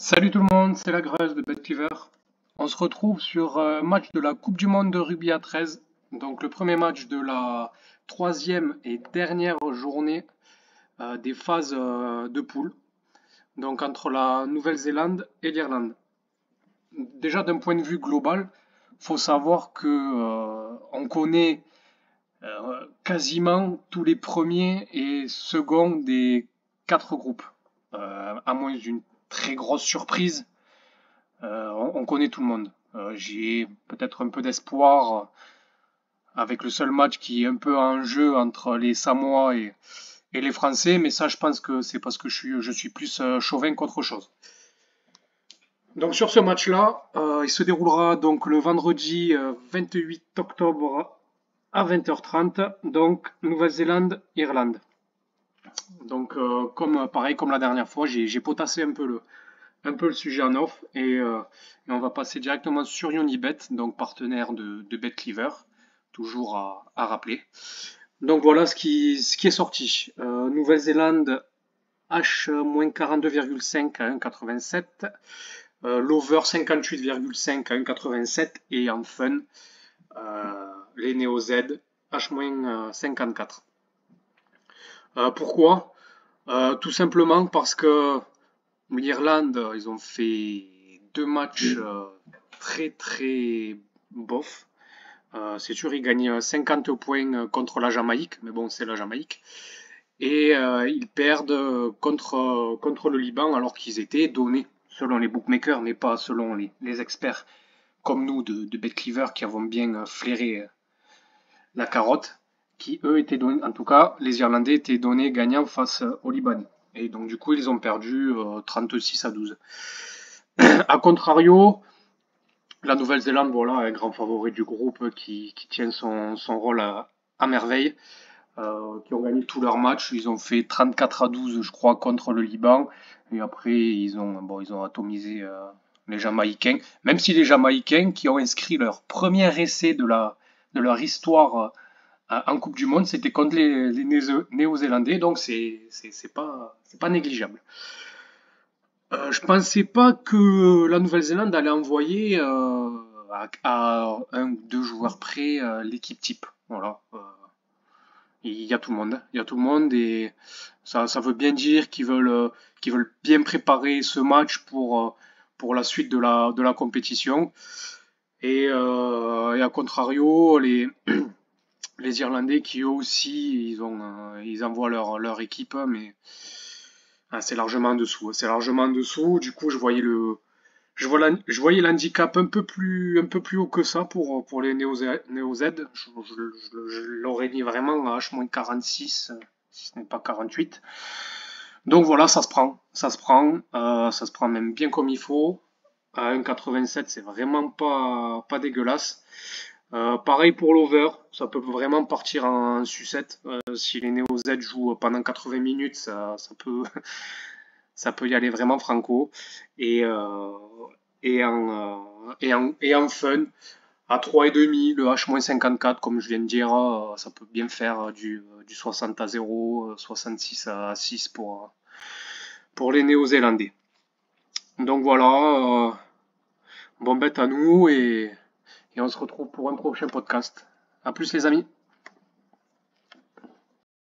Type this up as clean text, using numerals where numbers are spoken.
Salut tout le monde, c'est la Grèce de BetCleaver. On se retrouve sur un match de la Coupe du Monde de rugby à 13. Donc le premier match de la troisième et dernière journée des phases de poule. Donc entre la Nouvelle-Zélande et l'Irlande. Déjà d'un point de vue global, faut savoir que on connaît quasiment tous les premiers et seconds des quatre groupes. À moins d'une très grosse surprise. On connaît tout le monde. J'ai peut-être un peu d'espoir avec le seul match qui est un peu en jeu entre les Samoa et les Français, mais ça, je pense que c'est parce que je suis plus chauvin qu'autre chose. Donc sur ce match-là, il se déroulera donc le vendredi 28 octobre à 20h30, donc Nouvelle-Zélande-Irlande. Donc comme pareil comme la dernière fois, j'ai potassé un peu le sujet en off et on va passer directement sur Unibet, donc partenaire de BetCleaver, toujours à rappeler. Donc voilà ce qui est sorti. Nouvelle-Zélande H-42,5 à 1,87. L'over 58,5 à 1,87. Et en fun, les Neo Z H-54. Pourquoi Tout simplement parce que l'Irlande, ils ont fait deux matchs très très bof. C'est sûr, ils gagnent 50 points contre la Jamaïque, mais bon, c'est la Jamaïque. Et ils perdent contre le Liban alors qu'ils étaient donnés, selon les bookmakers, mais pas selon les experts comme nous de BetCleaver qui avons bien flairé la carotte, qui eux étaient donnés, en tout cas, les Irlandais étaient donnés gagnants face aux Libanais. Et donc du coup, ils ont perdu 36-12. A contrario, la Nouvelle-Zélande, voilà, un grand favori du groupe qui tient son rôle à merveille, qui ont gagné tous leurs matchs. Ils ont fait 34-12, je crois, contre le Liban. Et après, ils ont atomisé les Jamaïcains. Même si les Jamaïcains, qui ont inscrit leur premier essai de leur histoire en Coupe du Monde, c'était contre les Néo-Zélandais. Donc, c'est pas négligeable. Je pensais pas que la Nouvelle-Zélande allait envoyer à un ou deux joueurs près l'équipe type. Voilà. Il y a tout le monde. Il y a tout le monde et ça veut bien dire qu'ils veulent bien préparer ce match pour la suite de la compétition. Et à contrario, les Irlandais qui eux aussi, ils envoient leur équipe, mais c'est largement en dessous. C'est largement en dessous. Du coup, je voyais l'handicap un peu plus haut que ça pour les Néo-Z. Je l'aurais mis vraiment à H-46, si ce n'est pas 48. Donc voilà, ça se prend. Ça se prend même bien comme il faut. À 1,87, c'est vraiment pas dégueulasse. Pareil pour l'over, ça peut vraiment partir en sucette. Si les Néo-Z jouent pendant 80 minutes, ça peut y aller vraiment franco. Et, euh, et en fun, à 3,5, le H-54, comme je viens de dire, ça peut bien faire du 60-0, 66-6 pour les Néo-Zélandais. Donc voilà, bon bet à nous et on se retrouve pour un prochain podcast. À plus les amis.